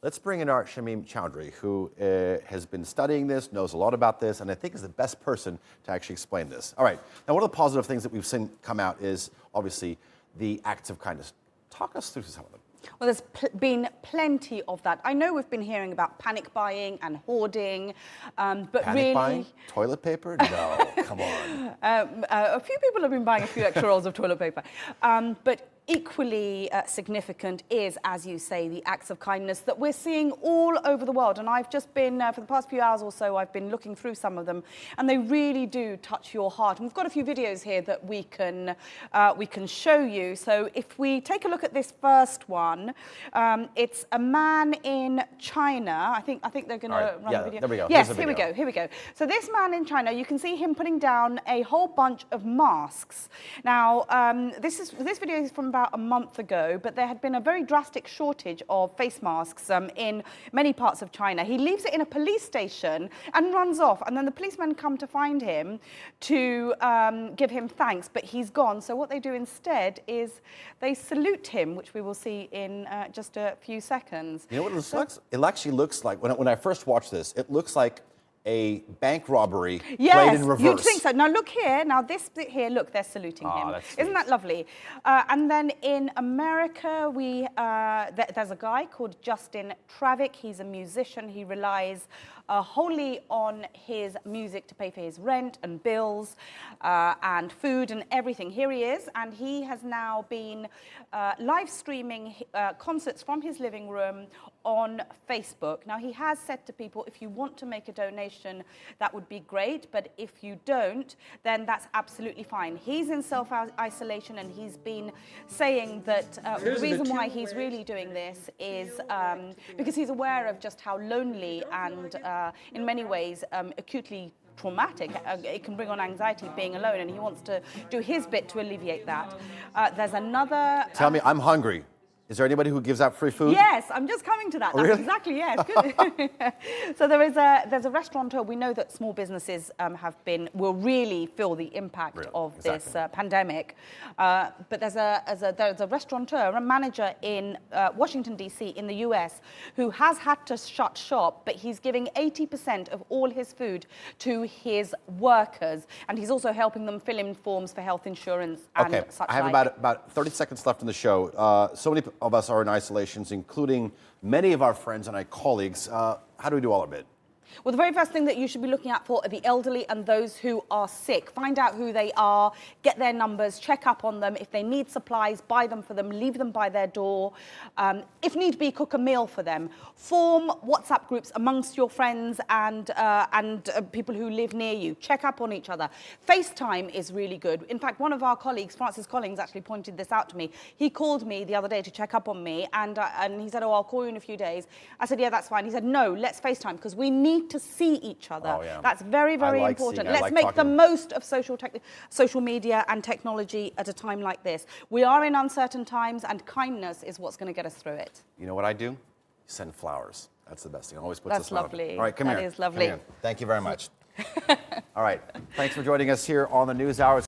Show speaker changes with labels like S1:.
S1: Let's bring in our Shamim Chowdhury, who has been studying this, knows a lot about this, and I think is the best person to actually explain this. All right, now one of the positive things that we've seen come out is obviously the acts of kindness. Talk us through some of them.
S2: Well, there's been plenty of that. I know we've been hearing about panic buying and hoarding, but
S1: Panic
S2: really...
S1: buying? Toilet paper? No, come on.
S2: A few people have been buying a few extra rolls of toilet paper. But equally significant is, as you say, the acts of kindness that we're seeing all over the world. And I've just been, for the past few hours or so, I've been looking through some of them, and they really do touch your heart. And we've got a few videos here that we can show you. So if we take a look at this first one, it's a man in China. I think they're going to run the video.
S1: There we go.
S2: Yes, here we go. So this man in China, you can see him putting down a whole bunch of masks. Now, this video is from about a month ago, but there had been a very drastic shortage of face masks in many parts of China. He leaves it in a police station and runs off, and then the policemen come to find him to give him thanks, but he's gone. So what they do instead is they salute him, which we will see in just a few seconds.
S1: You know what it looks like? It actually looks like, when I first watched this, it looks like a bank robbery played in reverse.
S2: You'd think so. Now look here. Now this bit here, look, they're saluting him. Isn't that lovely? And then in America, there's a guy called Justin Travick. He's a musician. He relies wholly on his music to pay for his rent and bills and food and everything. Here he is, and he has now been live streaming concerts from his living room on Facebook. Now, he has said to people, if you want to make a donation, that would be great, but if you don't, then that's absolutely fine. He's in self-isolation, and he's been saying that the reason why he's really doing this is because he's aware of just how lonely and in many ways acutely traumatic. It can bring on anxiety being alone, and he wants to do his bit to alleviate that. There's another...
S1: Tell me, I'm hungry. Is there anybody who gives out free food?
S2: Yes, I'm just coming to that.
S1: Oh,
S2: That's
S1: really?
S2: Exactly, yes. Good. So there's a restaurateur. We know that small businesses will really feel the impact of this pandemic. But there's a restaurateur, a manager in Washington, D.C. in the U.S. who has had to shut shop, but he's giving 80% of all his food to his workers, and he's also helping them fill in forms for health insurance and such
S1: I have about 30 seconds left in the show. So many of us are in isolations, including many of our friends and our colleagues. How do we do all of it?
S2: Well, the very first thing that you should be looking out for are the elderly and those who are sick. Find out who they are, get their numbers, check up on them. If they need supplies, buy them for them, leave them by their door. If need be, cook a meal for them. Form WhatsApp groups amongst your friends and people who live near you. Check up on each other. FaceTime is really good. In fact, one of our colleagues, Francis Collins, actually pointed this out to me. He called me the other day to check up on me, and he said, oh, I'll call you in a few days. I said, yeah, that's fine. He said, no, let's FaceTime, because we need to see each other.
S1: Oh, yeah.
S2: That's very, very important. Let's make the most of social media and technology at a time like this. We are in uncertain times, and kindness is what's going to get us through it.
S1: You know what I do? Send flowers. That's the best thing. Always puts a smile on.
S2: That's lovely.
S1: All right, come here.
S2: That is lovely.
S1: Thank you very much. All right. Thanks for joining us here on the News Hour.